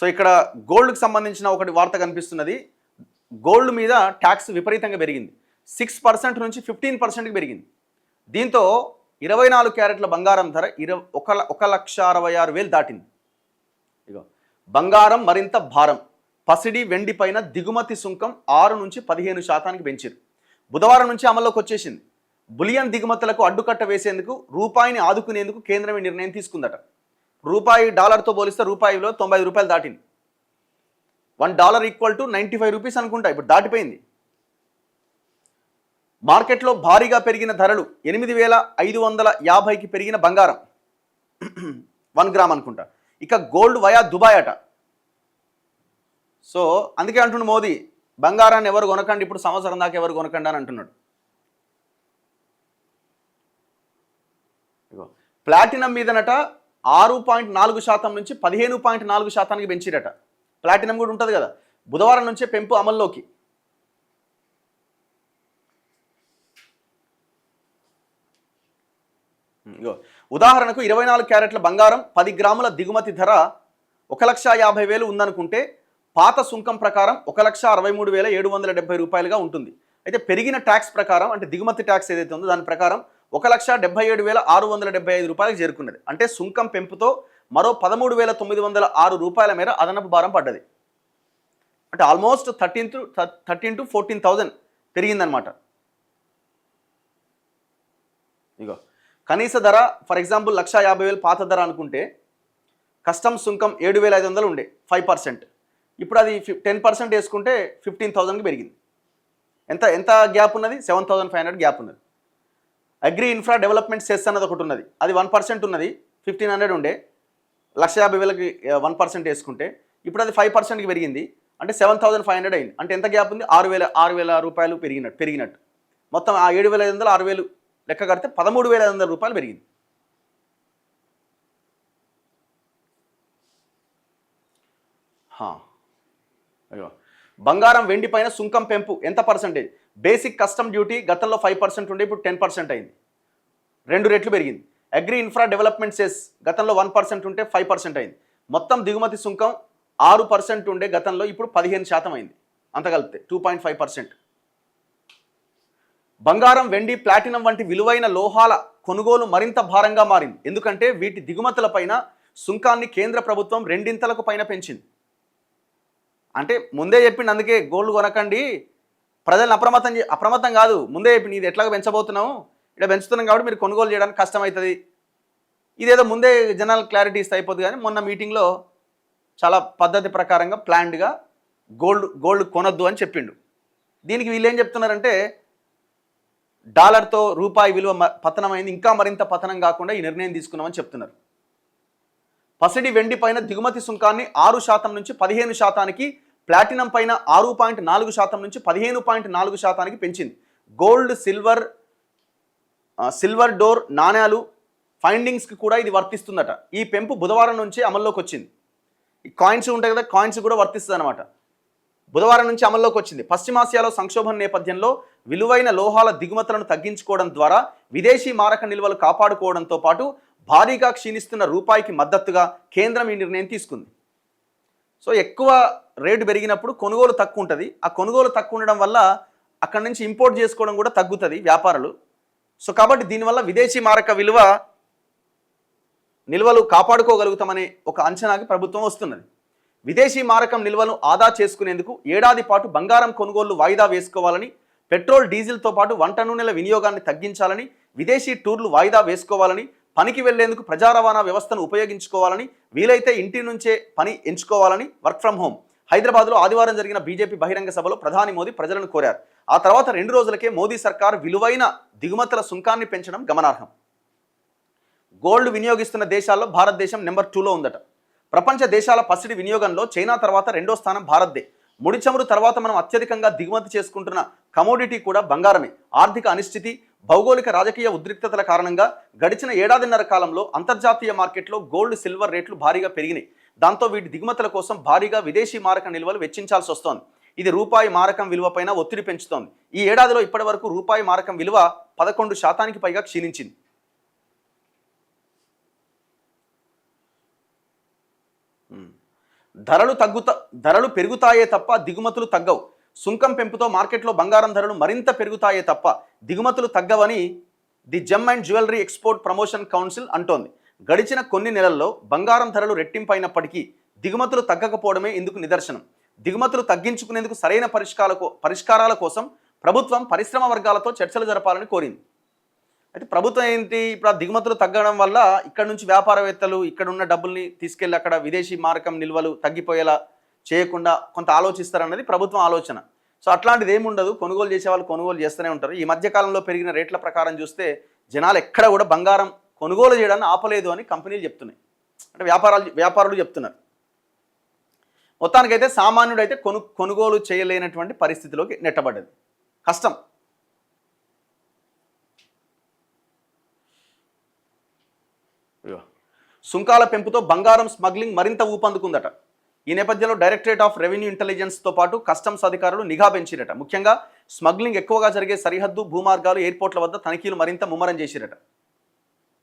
So ఇక్కడ గోల్డ్కి సంబంధించిన ఒకటి వార్త కనిపిస్తున్నది. గోల్డ్ మీద ట్యాక్స్ విపరీతంగా పెరిగింది. 6% నుంచి 15%కి పెరిగింది. దీంతో 24 క్యారెట్ల బంగారం ధర 1,66,000 దాటింది. ఇగో బంగారం మరింత భారం. పసిడి వెండి పైన దిగుమతి సుంకం 6 నుంచి 15% పెంచారు. బుధవారం నుంచి అమల్లోకి వచ్చేసింది. బులియన్ దిగుమతులకు అడ్డుకట్ట వేసేందుకు రూపాయిని ఆదుకునేందుకు కేంద్రం ఈ నిర్ణయం తీసుకుందట. రూపాయి డాలర్తో పోలిస్తే రూపాయిలో 90 రూపాయలు దాటింది. $1 ఈక్వల్ టు 95 రూపీస్ అనుకుంటా, ఇప్పుడు దాటిపోయింది. మార్కెట్లో భారీగా పెరిగిన ధరలు 8,550కి పెరిగిన బంగారం 1 గ్రామ్ అనుకుంటా. ఇక గోల్డ్ వయా దుబాయ్ అట. సో అందుకే అంటున్నాడు మోదీ, బంగారాన్ని ఎవరు కొనకండి, ఇప్పుడు సంవత్సరం దాకా ఎవరు కొనకండి అని అంటున్నాడు. ప్లాటినం మీదనట 6.4% నుంచి 15.4%కి పెంచిరట. ప్లాటినం కూడా ఉంటుంది కదా. బుధవారం నుంచే పెంపు అమల్లోకి. ఉదాహరణకు 24 క్యారెట్ల బంగారం 10 గ్రాముల దిగుమతి ధర 1,50,000 ఉందనుకుంటే పాత సుంకం ప్రకారం 1,63,770 రూపాయలుగా ఉంటుంది. అయితే పెరిగిన ట్యాక్స్ ప్రకారం, అంటే దిగుమతి ట్యాక్స్ ఏదైతే ఉందో దాని ప్రకారం 1,77,675 రూపాయలకు చేరుకున్నది. అంటే సుంకం పెంపుతో మరో 13,906 రూపాయల మేర అదనపు భారం పడ్డది. అంటే ఆల్మోస్ట్ 13,000 to 14,000 పెరిగిందనమాట. ఇగో కనీస ధర ఫర్ ఎగ్జాంపుల్ 1,50,000 పాత ధర అనుకుంటే కస్టమ్స్ సుంకం 7,500 ఉండే 5%. ఇప్పుడు అది 10% వేసుకుంటే 15,000కి పెరిగింది. ఎంత గ్యాప్ ఉన్నది? 7,500 గ్యాప్ ఉన్నది. అగ్రి ఇన్ఫ్రా డెవలప్మెంట్ సెస్ అన్నది ఒకటి ఉన్నది, అది 1% ఉన్నది. 1,500 ఉండే, 1,50,000కి 1% వేసుకుంటే ఇప్పుడు అది 5%కి పెరిగింది. అంటే 7,500 అయింది. అంటే ఎంత గ్యాప్ ఉంది? 6,000 రూపాయలు పెరిగినట్టు. మొత్తం ఆ 7,500 6,000 లెక్క కడితే 13,500 రూపాయలు పెరిగింది. అయ్యో బంగారం వెండి పైన సుంకం పెంపు ఎంత పర్సెంటేజ్? బేసిక్ కస్టమ్ డ్యూటీ గతంలో 5% ఉండే, ఇప్పుడు 10% అయింది. 2 రెట్లు పెరిగింది. అగ్రి ఇన్ఫ్రా డెవలప్మెంట్ సెస్ గతంలో 1% ఉంటే 5% అయింది. మొత్తం దిగుమతి సుంకం 6% ఉండే గతంలో, ఇప్పుడు 15% అయింది. అంత కలిపితే 2.5%. బంగారం, వెండి, ప్లాటినం వంటి విలువైన లోహాల కొనుగోలు మరింత భారంగా మారింది. ఎందుకంటే వీటి దిగుమతులపైన సుంకాన్ని కేంద్ర ప్రభుత్వం 2 పైన పెంచింది. అంటే ముందే చెప్పింది, అందుకే గోల్డ్ కొనకండి, ప్రజలను అప్రమత్తం కాదు, ముందే చెప్పింది ఇది ఎట్లాగో పెంచబోతున్నాము, ఇక్కడ పెంచుతున్నాం కాబట్టి మీరు కొనుగోలు చేయడానికి కష్టమవుతుంది. ఇదేదో ముందే జనరల్ క్లారిటీ ఇస్తే అయిపోతుంది. కానీ మొన్న మీటింగ్లో చాలా పద్ధతి ప్రకారంగా ప్లాన్డ్గా గోల్డ్ కొనొద్దు అని చెప్పిండు. దీనికి వీళ్ళు ఏం చెప్తున్నారంటే డాలర్తో రూపాయి విలువ పతనమైంది, ఇంకా మరింత పతనం కాకుండా ఈ నిర్ణయం తీసుకున్నామని చెప్తున్నారు. పసిడి వెండి పైన దిగుమతి సుంకాన్ని 6% నుంచి 15%కి, ప్లాటినం పైన 6.4% నుంచి 15.4%కి పెంచింది. గోల్డ్, సిల్వర్ డోర్ నాణ్యాలు ఫైండింగ్స్కి కూడా ఇది వర్తిస్తుందట. ఈ పెంపు బుధవారం నుంచి అమల్లోకి వచ్చింది. ఈ కాయిన్స్ ఉంటాయి కదా, కాయిన్స్ కూడా వర్తిస్తుంది అనమాట. బుధవారం నుంచి అమల్లోకి వచ్చింది. పశ్చిమాసియాలో సంక్షోభం నేపథ్యంలో విలువైన లోహాల దిగుమతులను తగ్గించుకోవడం ద్వారా విదేశీ మారక నిల్వలు కాపాడుకోవడంతో పాటు భారీగా క్షీణిస్తున్న రూపాయికి మద్దతుగా కేంద్రం ఈ నిర్ణయం తీసుకుంది. సో ఎక్కువ రేటు పెరిగినప్పుడు కొనుగోలు తక్కువ ఉంటుంది. ఆ కొనుగోలు తక్కువ ఉండడం వల్ల అక్కడి నుంచి ఇంపోర్ట్ చేసుకోవడం కూడా తగ్గుతుంది వ్యాపారులు. సో కాబట్టి దీనివల్ల విదేశీ మారక నిల్వలు కాపాడుకోగలుగుతామనే ఒక అంచనాకి ప్రభుత్వం వస్తున్నది. విదేశీ మారకం నిల్వలను ఆదా చేసుకునేందుకు ఏడాది పాటు బంగారం కొనుగోళ్లు వాయిదా వేసుకోవాలని, పెట్రోల్ డీజిల్తో పాటు వంట నూనెల వినియోగాన్ని తగ్గించాలని, విదేశీ టూర్లు వాయిదా వేసుకోవాలని, పనికి వెళ్లేందుకు ప్రజా రవాణా వ్యవస్థను ఉపయోగించుకోవాలని, వీలైతే ఇంటి నుంచే పని ఎంచుకోవాలని, వర్క్ ఫ్రం హోమ్. హైదరాబాద్లో ఆదివారం జరిగిన బీజేపీ బహిరంగ సభలో ప్రధాని మోదీ ప్రజలను కోరారు. ఆ తర్వాత 2 రోజులకే మోదీ సర్కార్ విలువైన దిగుమతుల సుంకాన్ని పెంచడం గమనార్హం. గోల్డ్ వినియోగిస్తున్న దేశాల్లో భారతదేశం నెంబర్ 2లో ఉందట. ప్రపంచ దేశాల పసిడి వినియోగంలో చైనా తర్వాత 2వ స్థానం భారత్దే. ముడి చమురు తర్వాత మనం అత్యధికంగా దిగుమతి చేసుకుంటున్న కమోడిటీ కూడా బంగారమే. ఆర్థిక అనిశ్చితి, భౌగోళిక రాజకీయ ఉద్రిక్తతల కారణంగా గడిచిన ఏడాదిన్నర కాలంలో అంతర్జాతీయ మార్కెట్లో గోల్డ్, సిల్వర్ రేట్లు భారీగా పెరిగినాయి. దాంతో వీటి దిగుమతుల కోసం భారీగా విదేశీ మారక నిల్వలు వెచ్చించాల్సి వస్తోంది. ఇది రూపాయి మారకం విలువపైన ఒత్తిడి పెంచుతోంది. ఈ ఏడాదిలో ఇప్పటి వరకు రూపాయి మారకం విలువ 11% పైగా క్షీణించింది. ధరలు పెరుగుతాయే తప్ప దిగుమతులు తగ్గవు. సుంకం పెంపుతో మార్కెట్లో బంగారం ధరలు మరింత పెరుగుతాయే తప్ప దిగుమతులు తగ్గవని the gem and jewellery export promotion council అంటోంది. గడిచిన కొన్ని నెలల్లో బంగారం ధరలు రెట్టింపైనప్పటికీ దిగుమతులు తగ్గకపోవడమే ఇందుకు నిదర్శనం. దిగుమతులు తగ్గించుకునేందుకు సరైన పరిష్కారాల కోసం ప్రభుత్వం పరిశ్రమ వర్గాలతో చర్చలు జరపాలని కోరింది. అయితే ప్రభుత్వం ఏంటి, ఇప్పుడు ఆ దిగుమతులు తగ్గడం వల్ల ఇక్కడ నుంచి వ్యాపారవేత్తలు ఇక్కడ ఉన్న డబ్బుల్ని తీసుకెళ్ళి అక్కడ విదేశీ మారకం నిల్వలు తగ్గిపోయేలా చేయకుండా కొంత ఆలోచిస్తారన్నది ప్రభుత్వం ఆలోచన. సో అట్లాంటిది ఏముండదు, కొనుగోలు చేసే వాళ్ళు కొనుగోలు చేస్తూనే ఉంటారు. ఈ మధ్యకాలంలో పెరిగిన రేట్ల ప్రకారం చూస్తే జనాలు ఎక్కడ కూడా బంగారం కొనుగోలు చేయడాన్ని ఆపలేదు అని కంపెనీలు చెప్తున్నాయి, అంటే వ్యాపారులు చెప్తున్నారు. మొత్తానికైతే సామాన్యుడు అయితే కొనుగోలు చేయలేనటువంటి పరిస్థితిలోకి నెట్టబడ్డది. కష్టం. సుంకాల పెంపుతో బంగారం స్మగ్లింగ్ మరింత ఊపందుకుందట. ఈ నేపథ్యంలో డైరెక్టరేట్ ఆఫ్ రెవెన్యూ ఇంటెలిజెన్స్తో పాటు కస్టమ్స్ అధికారులు నిఘా పెంచిరట. ముఖ్యంగా స్మగ్లింగ్ ఎక్కువగా జరిగే సరిహద్దు భూమార్గాలు, ఎయిర్పోర్ట్ల వద్ద తనిఖీలు మరింత ముమ్మరం చేసిరట.